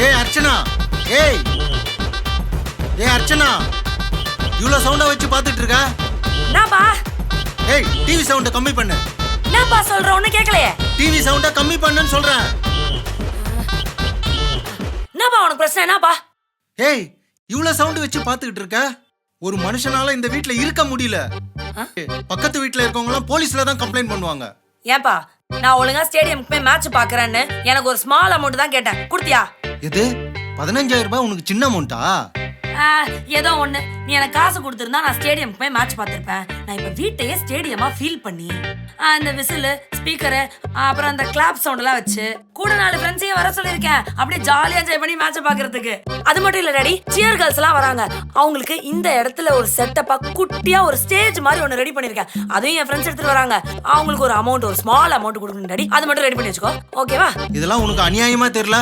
ஏய் அர்ச்சனா, ஏய் ஏய் அர்ச்சனா, இவ்வளவு சவுண்டா வச்சு பார்த்துட்டு இருக்க? என்னப்பா ஏய் டிவி சவுண்ட கம்மி பண்ணு. என்னப்பா சொல்ற? ஒண்ணு கேட்கலையே. டிவி சவுண்ட கம்மி பண்ணுன்னு சொல்றேன். என்னப்பா உனக்கு பிரச்சனை? என்னப்பா? ஏய் இவ்வளவு சவுண்ட் வச்சு பார்த்துக்கிட்டு இருக்க? ஒரு மனுஷனால இந்த வீட்ல இருக்க முடியல. பக்கத்து வீட்ல இருக்கவங்க எல்லாம் போலீஸ்ல தான் கம்ப்ளைண்ட் பண்ணுவாங்க. ஏன்பா நான் ஒழுங்கா ஸ்டேடியம்க்கு போய் மேட்ச் பாக்குறேன்னு எனக்கு ஒரு ஸ்மால் அமௌண்ட் தான் கேட்டேன், கொடுத்தியா? எது 15,000 ரூபாய் உனக்கு சின்ன அமௌண்ட்டா? ஏதோ ஒண்ணு, நீ எனக்கு காசு கொடுத்துருந்தா நான் ஸ்டேடியம்க்கு போய் மேட்ச் பார்த்திருப்பேன். நான் இப்ப வீட்டையே ஸ்டேடியமா ஃபீல் பண்ணி இந்த விசில், ஸ்பீக்கரு, அப்புறம் அந்த கிளாப் சவுண்ட் எல்லாம் வச்சு கூட 4 ஃப்ரெண்ட்ஸையும் வர சொல்லியிருக்கேன். அப்படியே ஜாலியா என்ஜாய் பண்ணி மேட்சை பாக்குறதுக்கு. அது மட்டும் இல்ல டாடி, சியர் கேர்ள்ஸ் எல்லாம் வராங்க. அவங்களுக்கு இந்த இடத்துல ஒரு செட்டப்பா குட்டியா ஒரு ஸ்டேஜ் மாதிரி ஒன்னு ரெடி பண்ணிருக்கேன். அதையும் என் ஃப்ரெண்ட்ஸ் எடுத்துட்டு வராங்க. அவங்களுக்கு ஒரு அமௌண்ட், ஒரு ஸ்மால் அமௌண்ட் கொடுக்கணும் டாடி. அது மட்டும் ரெடி பண்ணி வச்சுக்கோ, ஓகேவா? இதெல்லாம் உனக்கு அநியாயமா தெரியல?